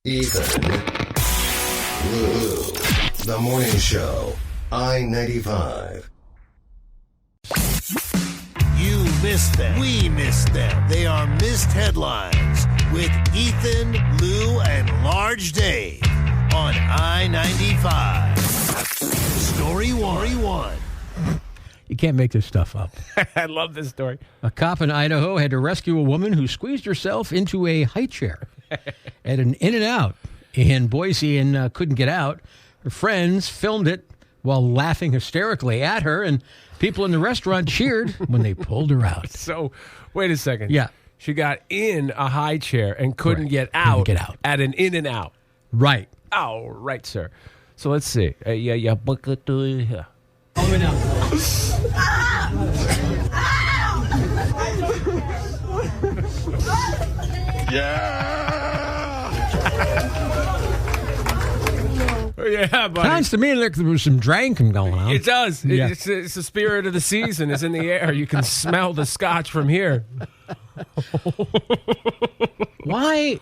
Ethan, Lou, The Morning Show, I-95. You missed them. We missed them. They are missed headlines with Ethan, Lou, and Large Dave on I-95. Story one. You can't make this stuff up. I love this story. A cop in Idaho had to rescue a woman who squeezed herself into a high chair at an In-N-Out in Boise and couldn't get out. Her friends filmed it while laughing hysterically at her, and people in the restaurant cheered when they pulled her out. So, wait a second. Yeah. She got in a high chair and couldn't get out at an In-N-Out. Right. Oh, right, sir. So let's see. Yeah. Yeah, buddy. Sounds to me like there was some drinking going on. It does. Yeah. It's the spirit of the season is in the air. You can smell the scotch from here. Why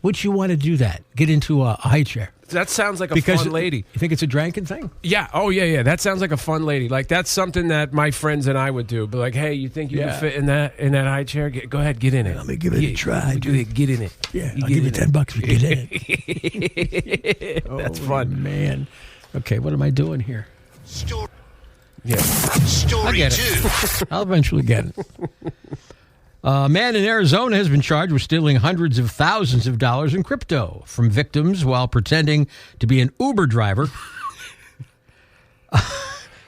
would you want to do that? Get into a high chair? That sounds like a fun lady. You think it's a drinking thing? Yeah. Oh, yeah. That sounds like a fun lady. Like, that's something that my friends and I would do. But like, hey, you think you can fit in that high chair? Go ahead, get in it. Let me give it a try. Get in it. Yeah, I'll give you $10 if you get in it. That's fun. Man. Okay, what am I doing here? Story I get it. I'll eventually get it. A man in Arizona has been charged with stealing hundreds of thousands of dollars in crypto from victims while pretending to be an Uber driver.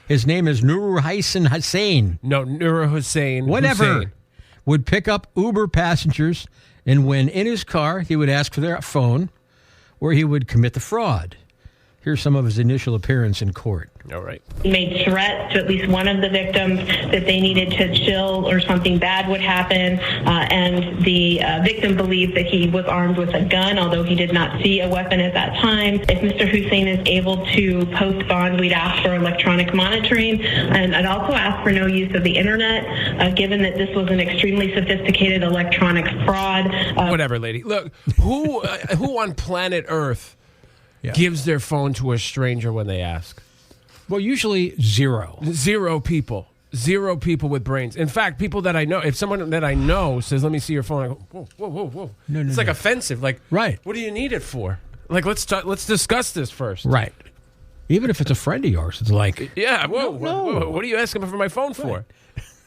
His name is Nur Hussein. No, Nur Hussein. Whatever. Would pick up Uber passengers, and when in his car, he would ask for their phone, or he would commit the fraud. Here's some of his initial appearance in court. All right. He made threats to at least one of the victims that they needed to chill or something bad would happen. And the victim believed that he was armed with a gun, although he did not see a weapon at that time. If Mr. Hussein is able to post bond, we'd ask for electronic monitoring. And I'd also ask for no use of the internet, given that this was an extremely sophisticated electronic fraud. Whatever, lady. Look, who on planet Earth gives their phone to a stranger when they ask? Well, usually zero. Zero people with brains. In fact, people that I know, if someone that I know says, let me see your phone, I go, whoa. It's like offensive. Like, right. What do you need it for? Like, let's discuss this first. Right. Even if it's a friend of yours, it's like, whoa. What are you asking for my phone for?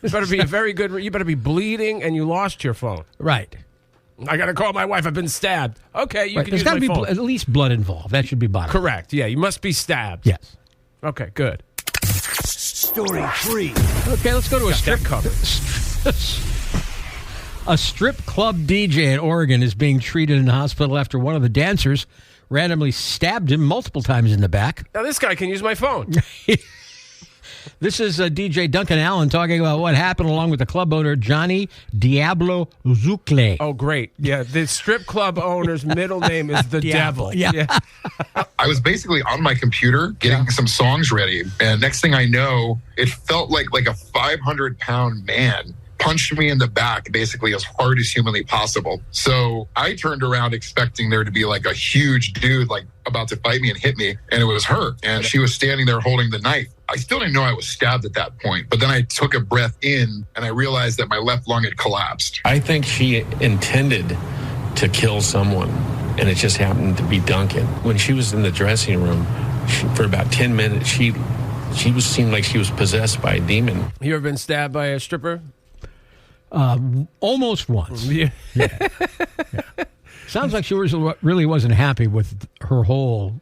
You better be you better be bleeding and you lost your phone. Right. I got to call my wife. I've been stabbed. Okay, you can There's use my got to be phone. at least blood involved. That should be bottom. Correct. Yeah, you must be stabbed. Yes. Okay, good. Story 3. Okay, let's go to a strip club. A strip club DJ in Oregon is being treated in the hospital after one of the dancers randomly stabbed him multiple times in the back. Now this guy can use my phone. This is DJ Duncan Allen talking about what happened along with the club owner, Johnny Diablo Zucle. Oh, great. Yeah, the strip club owner's middle name is the Devil. Yeah. I was basically on my computer getting some songs ready. And next thing I know, it felt like a 500-pound man punched me in the back basically as hard as humanly possible. So I turned around expecting there to be like a huge dude like about to fight me and hit me. And it was her. And she was standing there holding the knife. I still didn't know I was stabbed at that point. But then I took a breath in and I realized that my left lung had collapsed. I think she intended to kill someone, and it just happened to be Duncan. When she was in the dressing room, for about 10 minutes, she seemed like she was possessed by a demon. You ever been stabbed by a stripper? Almost once. Yeah. Sounds like she really wasn't happy with her whole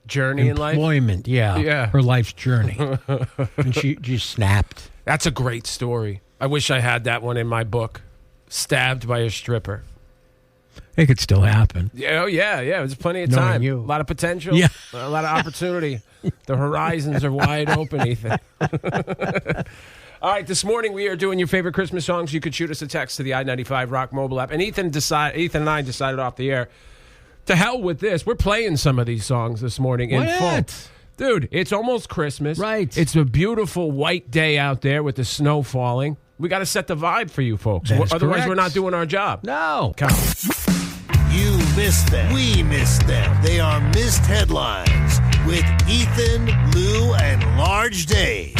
journey in life. Employment, yeah. Her life's journey. And she just snapped. That's a great story. I wish I had that one in my book. Stabbed by a stripper. It could still happen. Yeah, there's plenty of Knowing time. you. A lot of potential. Yeah. A lot of opportunity. The horizons are wide open, Ethan. All right, this morning we are doing your favorite Christmas songs. You could shoot us a text to the I-95 Rock mobile app. And Ethan and I decided off the air, to hell with this. We're playing some of these songs this morning in full. Dude, it's almost Christmas. Right. It's a beautiful white day out there with the snow falling. We got to set the vibe for you folks. That is Otherwise, correct. we're not doing our job. No. Come on. You missed them. We missed them. They are missed headlines with Ethan, Lou, and Large Dave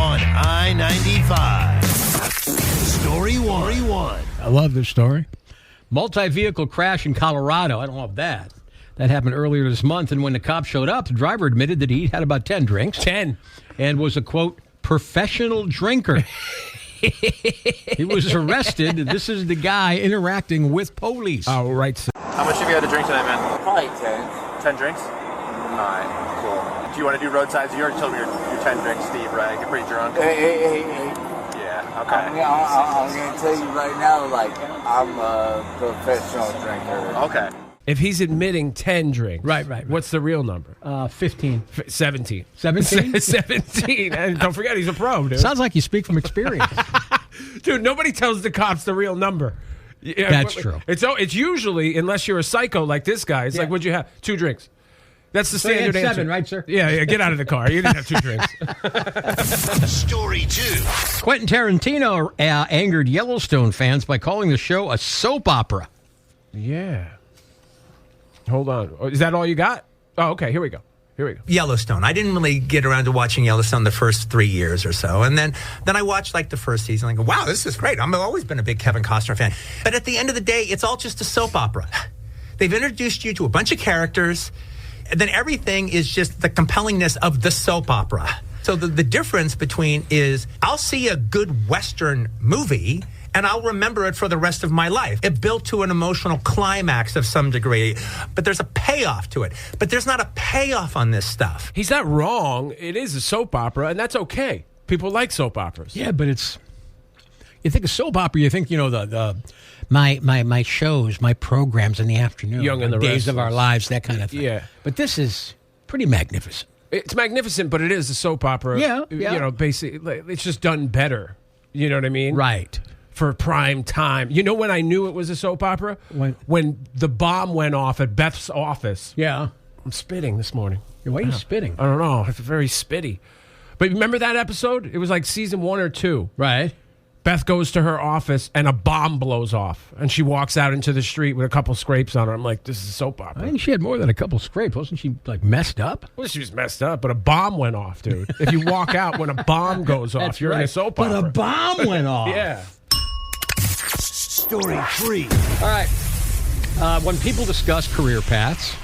on I-95. Story one. I love this story. Multi-vehicle crash in Colorado. I don't love that. That happened earlier this month, and when the cops showed up, the driver admitted that he had about 10 drinks. 10. And was a, quote, professional drinker. He was arrested. This is the guy interacting with police. Oh, right. How much have you had to drink tonight, man? Probably 10. 10 drinks? All right, cool. Do you want to do roadsides? You already told me you're 10 drinks, Steve, right? You're pretty drunk. Hey. Yeah, okay. I'm going to tell you right now, like, I'm a professional drinker. Okay. If he's admitting 10 drinks, Right. what's the real number? 15. 17. 17? 17. And don't forget, he's a pro, dude. Sounds like you speak from experience. Dude, nobody tells the cops the real number. Yeah, That's true. It's usually, unless you're a psycho like this guy, it's like, what'd you have? 2 drinks. That's the So you had standard answer. 7, right, sir? Yeah, get out of the car. You didn't have 2 drinks. Story 2. Quentin Tarantino angered Yellowstone fans by calling the show a soap opera. Yeah. Hold on. Is that all you got? Oh, okay. Here we go. Yellowstone. I didn't really get around to watching Yellowstone the first 3 years or so. And then I watched like the first season and I go, wow, this is great. I've always been a big Kevin Costner fan. But at the end of the day, it's all just a soap opera. They've introduced you to a bunch of characters, and then everything is just the compellingness of the soap opera. So the difference between is I'll see a good Western movie and I'll remember it for the rest of my life. It built to an emotional climax of some degree, but there's a payoff to it. But there's not a payoff on this stuff. He's not wrong. It is a soap opera, and that's okay. People like soap operas. Yeah, but it's... You think of soap opera, you think, the my shows, my programs in the afternoon. Young and the Days of Restless. Our Lives, that kind of thing. Yeah. But this is pretty magnificent. It's magnificent, but it is a soap opera. Yeah. Basically, it's just done better. You know what I mean? Right. For prime time. You know when I knew it was a soap opera? When the bomb went off at Beth's office. Yeah. I'm spitting this morning. Why are you spitting? I don't know. It's very spitty. But remember that episode? It was like season 1 or 2. Right. Beth goes to her office and a bomb blows off. And she walks out into the street with a couple scrapes on her. I'm like, this is a soap opera. I think she had more than a couple scrapes. Wasn't she, messed up? Well, she was messed up, but a bomb went off, dude. If you walk out when a bomb goes off, That's you're in a right. soap But opera. a bomb went off. Yeah. Story 3. All right. When people discuss career paths,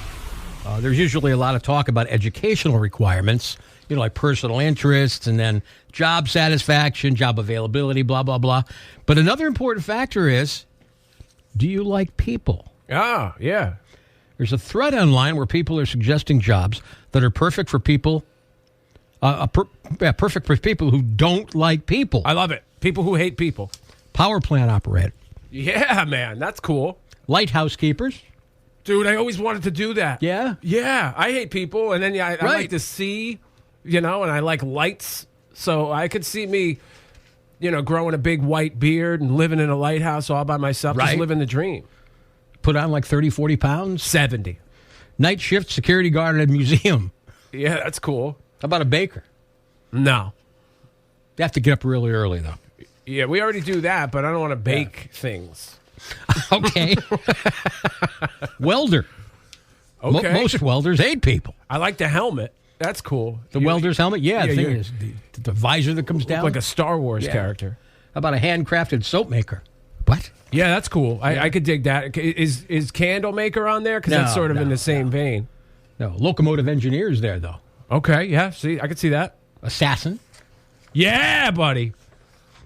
there's usually a lot of talk about educational requirements, like personal interests and then job satisfaction, job availability, blah, blah, blah. But another important factor is, do you like people? Ah, yeah. There's a thread online where people are suggesting jobs that are perfect for people, perfect for people who don't like people. I love it. People who hate people. Power plant operator. Yeah, man. That's cool. Lighthouse keepers. Dude, I always wanted to do that. Yeah? Yeah. I hate people, and then I Right. like to see, and I like lights. So I could see me, growing a big white beard and living in a lighthouse all by myself, just Right. living the dream. Put on like 30, 40 pounds. 70. Night shift security guard at a museum. Yeah, that's cool. How about a baker? No. You have to get up really early, though. Yeah, we already do that, but I don't want to bake things. Okay. Welder. Okay. Most welders hate people. I like the helmet. That's cool. The welder's helmet? Yeah, the thing you is the visor that comes look down. like a Star Wars Yeah. character. How about a handcrafted soap maker? What? Yeah, that's cool. I could dig that. Is Candle Maker on there? Because that's sort of in the same vein. No, locomotive engineer's there, though. Okay, yeah. See, I could see that. Assassin. Yeah, buddy.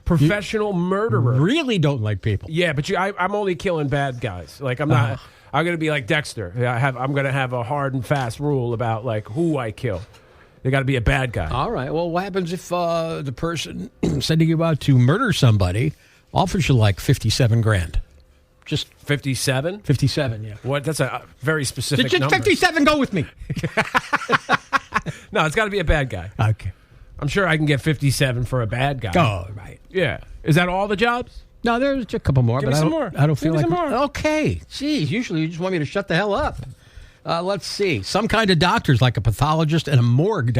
Professional murderer. Really don't like people. Yeah, but I'm only killing bad guys. Like I'm not. I'm gonna be like Dexter. I'm gonna have a hard and fast rule about like who I kill. They got to be a bad guy. All right. Well, what happens if the person sending you out to murder somebody offers you like 57 grand? Just 57. 57, yeah. What? That's a very specific Just number. 57, go with me. No, it's got to be a bad guy. Okay. I'm sure I can get 57 for a bad guy. Oh, right. Yeah. Is that all the jobs? No, there's a couple more, Give but me I some don't, more. I don't feel Give like... me some more. Okay. Jeez, usually you just want me to shut the hell up. Let's see. Some kind of doctors, like a pathologist and a morgue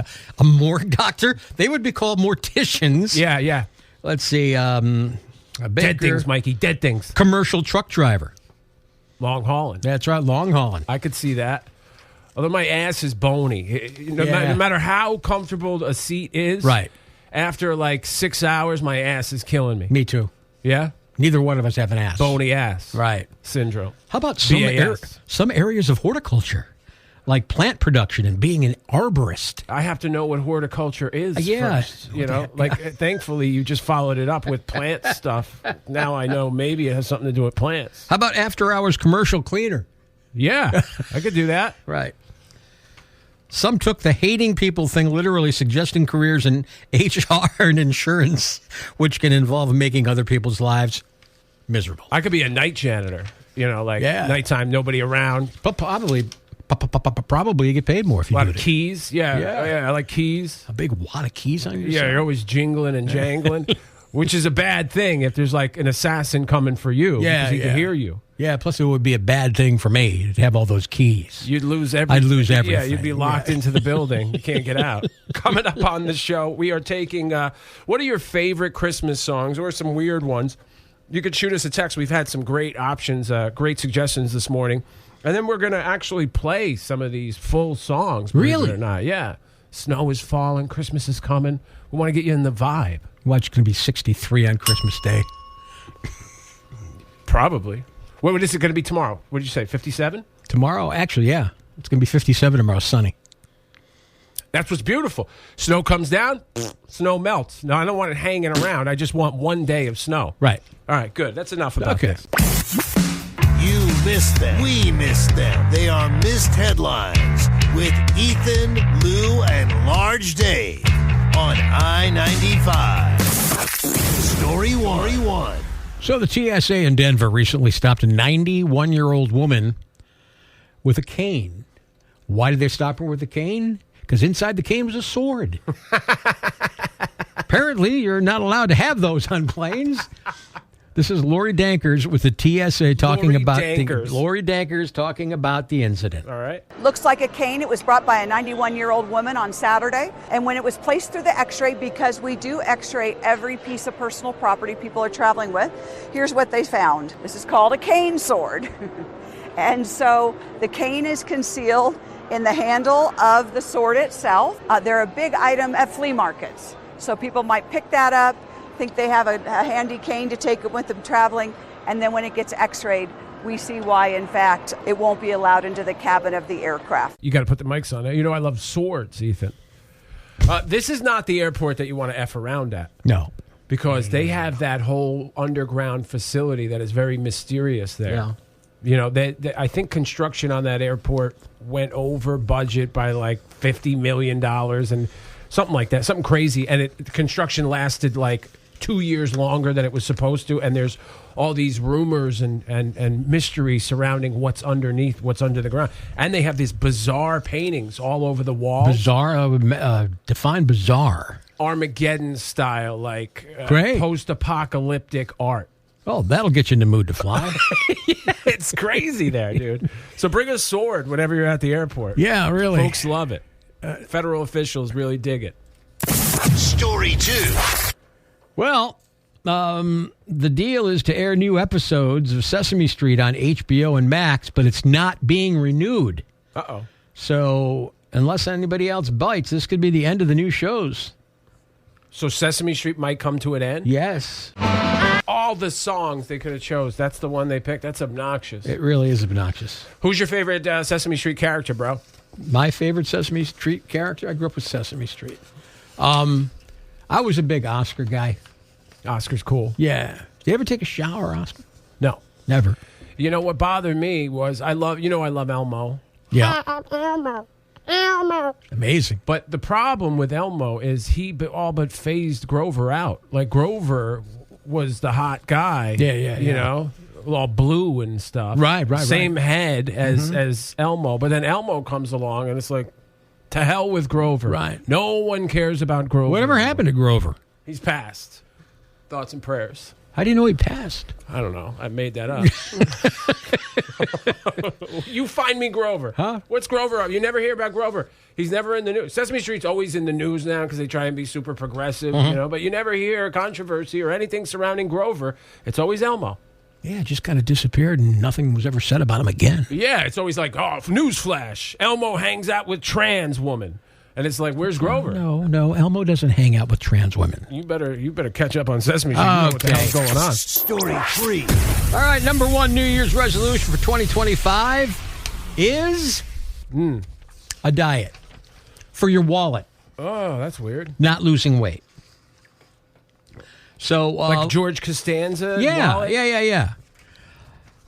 doctor, they would be called morticians. Yeah, yeah. Let's see. A baker, Dead things, Mikey. Dead things. commercial truck driver. Long hauling. That's right, long hauling. I could see that. Although my ass is bony. No matter how comfortable a seat is, right. After like 6 hours, my ass is killing me. Me too. Yeah? Neither one of us have an ass. Bony ass. Right. Syndrome. How about some areas of horticulture, like plant production and being an arborist? I have to know what horticulture is first. You know, thankfully you just followed it up with plant stuff. Now I know maybe it has something to do with plants. How about after-hours commercial cleaner? Yeah, I could do that. Right. Some took the hating people thing literally, suggesting careers in HR and insurance, which can involve making other people's lives miserable. I could be a night janitor, nighttime, nobody around. But probably you get paid more if you do a lot of keys. Yeah, I like keys. A big wad of keys on your Yeah, side. you're always jingling and jangling, which is a bad thing if there's like an assassin coming for you because he can hear you. Yeah, plus it would be a bad thing for me to have all those keys. You'd lose everything. I'd lose everything. Yeah, you'd be locked into the building. You can't get out. Coming up on the show, we are taking, what are your favorite Christmas songs or some weird ones? You could shoot us a text. We've had some great options, great suggestions this morning. And then we're going to actually play some of these full songs. Believe it or not. Yeah. Snow is falling. Christmas is coming. We want to get you in the vibe. Watch, it's going to be 63 on Christmas Day. Probably. What is it going to be tomorrow? What did you say, 57? Tomorrow? Actually, yeah. It's going to be 57 tomorrow, sunny. That's what's beautiful. Snow comes down, snow melts. No, I don't want it hanging around. I just want one day of snow. Right. All right, good. That's enough about this. You missed them. We missed them. They are missed headlines with Ethan, Lou, and Large Dave on I-95. Story one. So the TSA in Denver recently stopped a 91-year-old woman with a cane. Why did they stop her with a cane? Because inside the cane was a sword. Apparently, you're not allowed to have those on planes. This is Lori Dankers with the TSA talking Lori Dankers talking about the incident. All right. Looks like a cane. It was brought by a 91-year-old woman on Saturday. And when it was placed through the x-ray, because we do x-ray every piece of personal property people are traveling with, here's what they found. This is called a cane sword. And so the cane is concealed in the handle of the sword itself. They're a big item at flea markets. So people might pick that up, think they have a handy cane to take it with them traveling, and then when it gets x-rayed, we see why, in fact, it won't be allowed into the cabin of the aircraft. You got to put the mics on. You know I love swords, Ethan. This is not the airport that you want to F around at. No. Because they have that whole underground facility that is very mysterious there. Yeah. You know, I think construction on that airport went over budget by like $50 million and something like that, something crazy. And the construction lasted like 2 years longer than it was supposed to. And there's all these rumors and mystery surrounding what's underneath, what's under the ground. And they have these bizarre paintings all over the wall. Bizarre, define bizarre. Armageddon style, like post-apocalyptic art. Oh, that'll get you in the mood to fly. Yeah, it's crazy there, dude. So bring a sword whenever you're at the airport. Yeah, really. Folks love it. Federal officials really dig it. Story 2. Well, the deal is to air new episodes of Sesame Street on HBO and Max, but it's not being renewed. Uh-oh. So unless anybody else bites, this could be the end of the new shows. So Sesame Street might come to an end? Yes. All the songs they could have chose, that's the one they picked. That's obnoxious. It really is obnoxious. Who's your favorite Sesame Street character, bro? My favorite Sesame Street character? I grew up with Sesame Street. I was a big Oscar guy. Oscar's cool. Yeah. Did you ever take a shower, Oscar? No. Never. You know what bothered me was I love Elmo. Yeah. Elmo. Amazing. But the problem with Elmo is he all but phased Grover out. Like Grover was the hot guy. Yeah. You know, all blue and stuff. Right. Same head as Elmo. But then Elmo comes along and it's like, to hell with Grover. Right. No one cares about Grover. Whatever happened to Grover? He's passed. Thoughts and prayers. How do you know he passed? I don't know. I made that up. You find me Grover. Huh? What's Grover up? You never hear about Grover. He's never in the news. Sesame Street's always in the news now because they try and be super progressive, you know. But you never hear controversy or anything surrounding Grover. It's always Elmo. Yeah, just kind of disappeared and nothing was ever said about him again. Yeah, it's always like, oh, newsflash. Elmo hangs out with trans woman. And it's like, where's Grover? No, Elmo doesn't hang out with trans women. You better catch up on Sesame Street. You know what the hell's going on. Story 3. All right, number one New Year's resolution for 2025 is a diet for your wallet. Oh, that's weird. Not losing weight. So, like George Costanza? Yeah, wallet? yeah.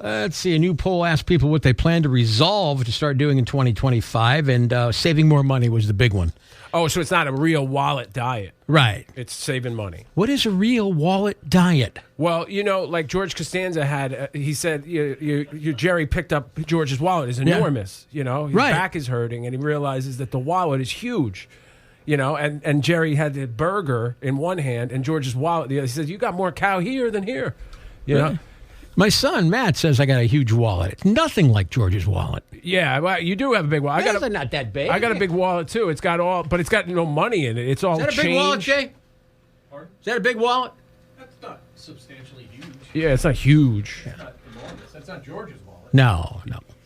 Let's see. A new poll asked people what they plan to resolve to start doing in 2025, and saving more money was the big one. Oh, so it's not a real wallet diet. Right. It's saving money. What is a real wallet diet? Well, like George Costanza had, he said, Jerry picked up George's wallet. It's enormous. His back is hurting, and he realizes that the wallet is huge. And Jerry had the burger in one hand and George's wallet. He says, you got more cow here than here. You know? My son, Matt, says I got a huge wallet. It's nothing like George's wallet. Yeah, well, you do have a big wallet. It's not that big. I got a big wallet, too. It's got but it's got no money in it. It's all change. Is that a big wallet, Jay? Pardon? Is that a big wallet? That's not substantially huge. Yeah, it's not huge. It's not enormous. That's not George's wallet. No.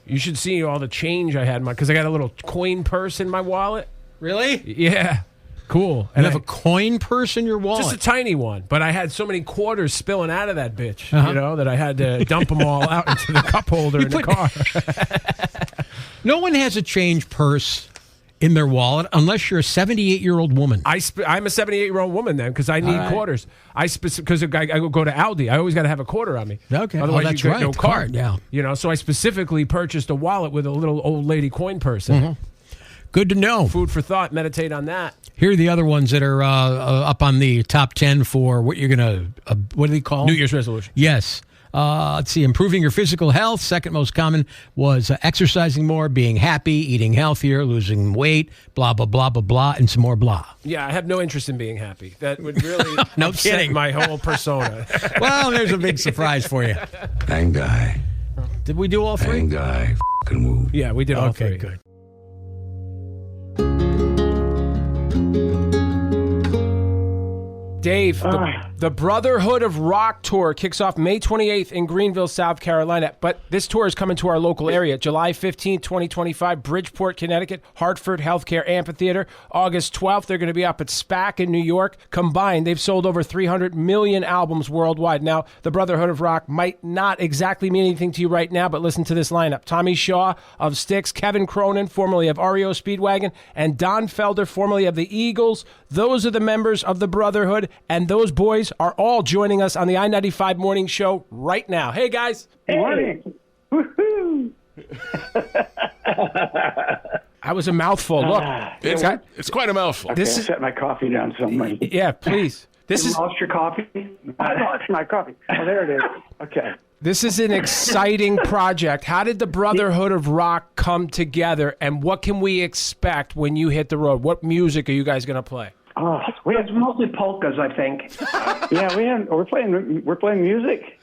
You should see all the change I had in because I got a little coin purse in my wallet. Really? Yeah. Cool. And you have a coin purse in your wallet? Just a tiny one. But I had so many quarters spilling out of that bitch, that I had to dump them all out into the cup holder in the car. No one has a change purse in their wallet unless you're a 78-year-old woman. I'm a 78-year-old woman then because I need quarters. Because I go to Aldi. I always got to have a quarter on me. Okay. Otherwise, that's you get right. no card. Yeah. So I specifically purchased a wallet with a little old lady coin purse in it. Good to know. Food for thought. Meditate on that. Here are the other ones that are up on the top 10 for what you're going to, what do they call? New Year's resolution. Yes. Let's see. Improving your physical health. Second most common was exercising more, being happy, eating healthier, losing weight, blah, blah, blah, blah, blah, and some more blah. Yeah, I have no interest in being happy. That would really no upset kidding. my whole persona. Well, there's a big surprise for you. Bang guy. Did we do all three? Bang guy. F***ing move. Yeah, we did all three. Okay, good. Dave, the Brotherhood of Rock Tour kicks off May 28th in Greenville, South Carolina. But this tour is coming to our local area. July 15th, 2025, Bridgeport, Connecticut, Hartford Healthcare Amphitheater. August 12th, they're going to be up at SPAC in New York. Combined, they've sold over 300 million albums worldwide. Now, the Brotherhood of Rock might not exactly mean anything to you right now, but listen to this lineup. Tommy Shaw of Styx, Kevin Cronin, formerly of REO Speedwagon, and Don Felder, formerly of the Eagles. Those are the members of the Brotherhood, and those boys are all joining us on the I-95 Morning Show right now. Hey, guys. Good morning. Woohoo! That was a mouthful. Look. It's quite a mouthful. Okay, this set my coffee down somewhere. Yeah, please. You lost your coffee? I lost my coffee. Oh, there it is. Okay. This is an exciting project. How did the Brotherhood of Rock come together, and what can we expect when you hit the road? What music are you guys going to play? Oh, it's mostly polkas, I think. Yeah, we're playing music.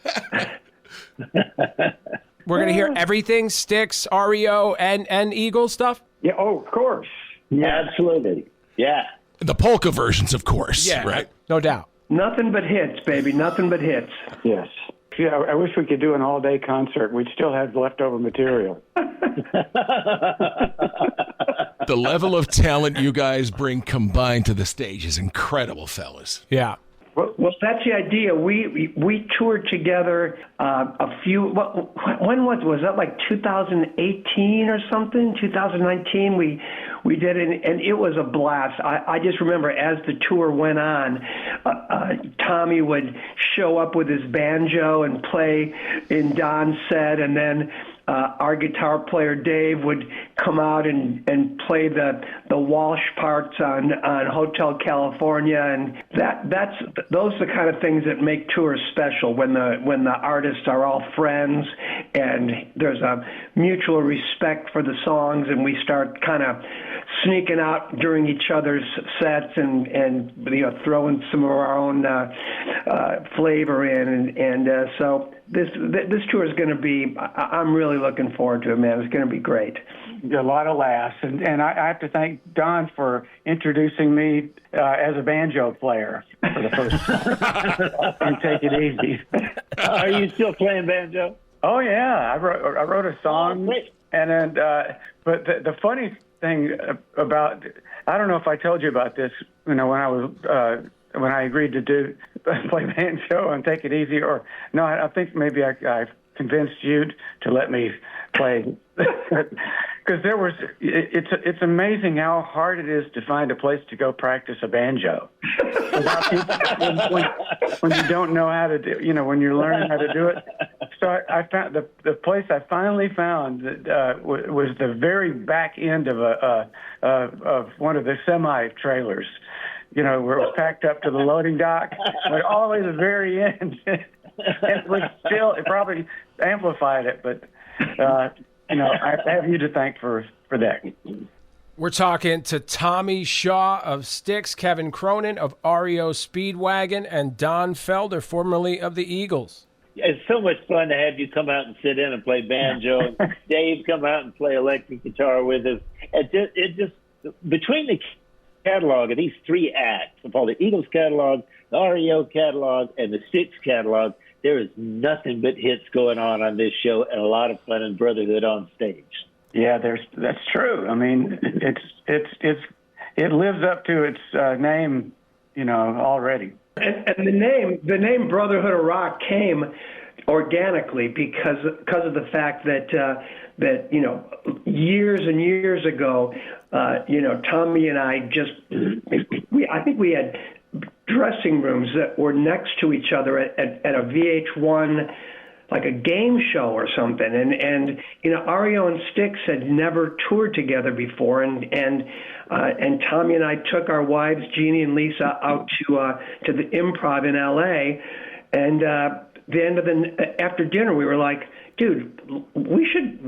We're going to hear everything, Styx, REO, and Eagles stuff? Yeah, of course. Yeah, absolutely. Yeah. The polka versions, of course. Yeah, right? No doubt. Nothing but hits, baby. Nothing but hits. Yes. Yeah, I wish we could do an all-day concert. We'd still have leftover material. The level of talent you guys bring combined to the stage is incredible, fellas. Yeah. Well, that's the idea. We toured together a few. When was that? Like 2018 or something? 2019. We did it, and it was a blast. I just remember as the tour went on, Tommy would show up with his banjo and play in Don's set, and then our guitar player Dave would come out and play the Walsh parts on Hotel California, and those are the kind of things that make tours special when the artists are all friends and there's a mutual respect for the songs, and we start kind of sneaking out during each other's sets and throwing some of our own flavor in, and so this tour is going to be. I'm really looking forward to it, man. It's going to be great. a lot of laughs. And I have to thank Don for introducing me as a banjo player for the first time. And Take It Easy. Are you still playing banjo? Oh, yeah. I wrote a song. And then, but the funny thing about, I don't know if I told you about this, when I agreed to play banjo and Take It Easy, or no, I think maybe I convinced you to let me play, because it's amazing how hard it is to find a place to go practice a banjo without people, when you don't know how to do, when you're learning how to do it. So I found the place I finally found that was the very back end of one of the semi trailers, where it was packed up to the loading dock, but all the way to the very end. It probably amplified it, but I have you to thank for that. We're talking to Tommy Shaw of Styx, Kevin Cronin of REO Speedwagon, and Don Felder, formerly of the Eagles. It's so much fun to have you come out and sit in and play banjo. Dave come out and play electric guitar with us. It just between the catalog of these three acts, of the Eagles catalog, the REO catalog, and the Styx catalog, there is nothing but hits going on this show, and a lot of fun and brotherhood on stage. Yeah, that's true. I mean, it lives up to its name, already. And the name Brotherhood of Rock came organically because of the fact that years and years ago, Tommy and I I think we had dressing rooms that were next to each other at a VH1, like a game show or something. And REO and Styx had never toured together before. And Tommy and I took our wives, Jeannie and Lisa, out to the Improv in LA. And after dinner, we were like, dude, we should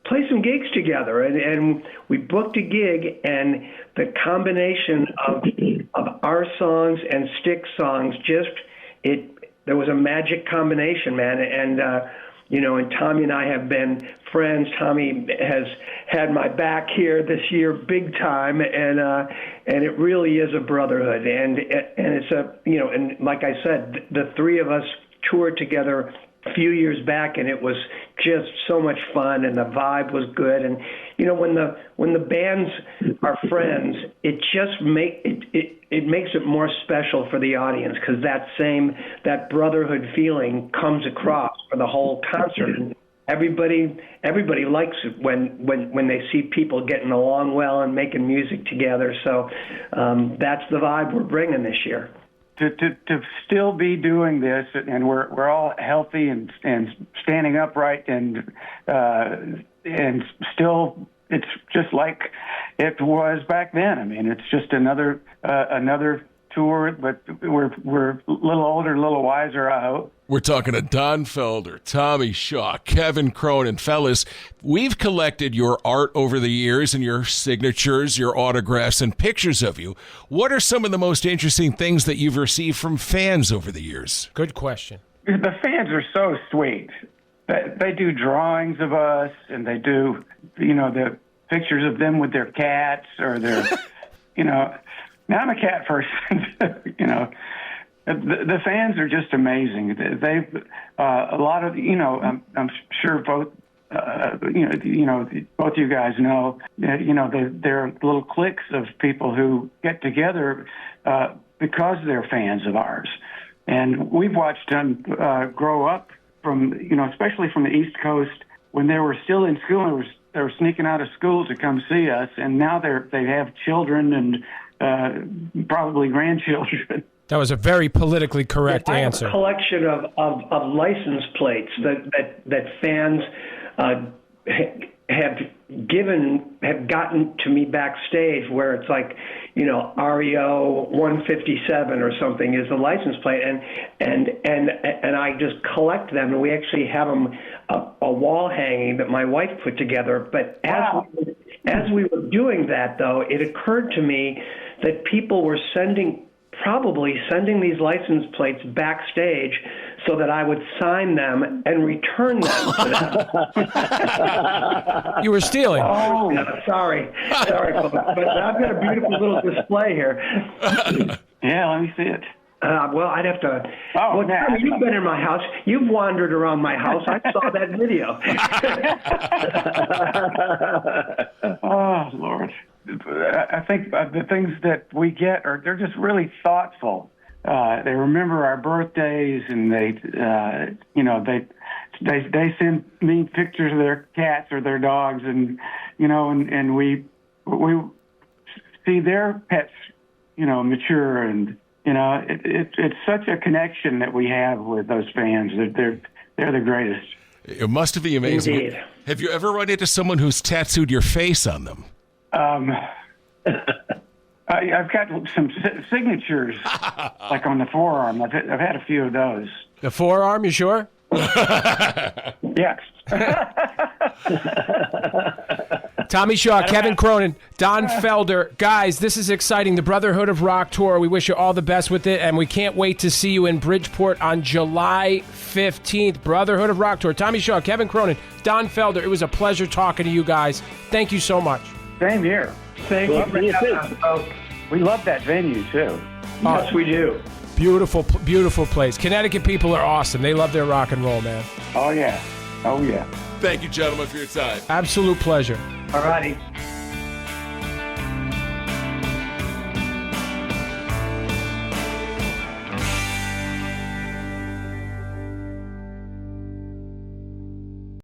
play some gigs together, and we booked a gig, and the combination of our songs and Styx songs, there was a magic combination, man. And and Tommy and I have been friends. Tommy has had my back here this year big time, and it really is a brotherhood, and it's and like I said, the three of us toured together a few years back, and it was just so much fun, and the vibe was good. And when the bands are friends, it just makes it more special for the audience, because that brotherhood feeling comes across for the whole concert. And everybody likes it when they see people getting along well and making music together. So that's the vibe we're bringing this year. To still be doing this, and we're all healthy and standing upright, and still, it's just like it was back then. I mean, it's just another tour, but we're a little older, a little wiser, I hope. We're talking to Don Felder, Tommy Shaw, Kevin Cronin. Fellas, we've collected your art over the years and your signatures, your autographs, and pictures of you. What are some of the most interesting things that you've received from fans over the years? Good question. The fans are so sweet. They do drawings of us, and they do, the pictures of them with their cats or their, Now, I'm a cat person, The fans are just amazing. They've a lot of I'm sure both both you guys know there are little cliques of people who get together because they're fans of ours, and we've watched them grow up from especially from the East Coast when they were still in school. They were sneaking out of school to come see us, and now they have children and probably grandchildren. That was a very politically correct answer. I have a collection of license plates that fans have gotten to me backstage, where it's like, REO 157 or something is the license plate, and I just collect them, and we actually have them a wall hanging that my wife put together. But as we were doing that, though, it occurred to me that people were probably sending these license plates backstage so that I would sign them and return them to them. You were stealing. Oh, sorry, folks, but I've got a beautiful little display here. Yeah, let me see it. Well, I'd have to. Oh, well, man. Tommy, you've been in my house. You've wandered around my house. I saw that video. Oh, Lord. I think the things that we get they're just really thoughtful. They remember our birthdays, and they send me pictures of their cats or their dogs, and and we see their pets, mature, and it's such a connection that we have with those fans. They're the greatest. It must be amazing. Indeed. Have you ever run into someone who's tattooed your face on them? I've got some signatures, like on the forearm. I've had a few of those. The forearm, you sure? Yes. Tommy Shaw, Kevin Cronin, Don Felder. Guys, this is exciting. The Brotherhood of Rock Tour. We wish you all the best with it, and we can't wait to see you in Bridgeport on July 15th. Brotherhood of Rock Tour. Tommy Shaw, Kevin Cronin, Don Felder. It was a pleasure talking to you guys. Thank you so much. Same here. Thank you for having us, folks. We love that venue, too. Yes, we do. Beautiful, beautiful place. Connecticut people are awesome. They love their rock and roll, man. Oh, yeah. Oh, yeah. Thank you, gentlemen, for your time. Absolute pleasure. All righty.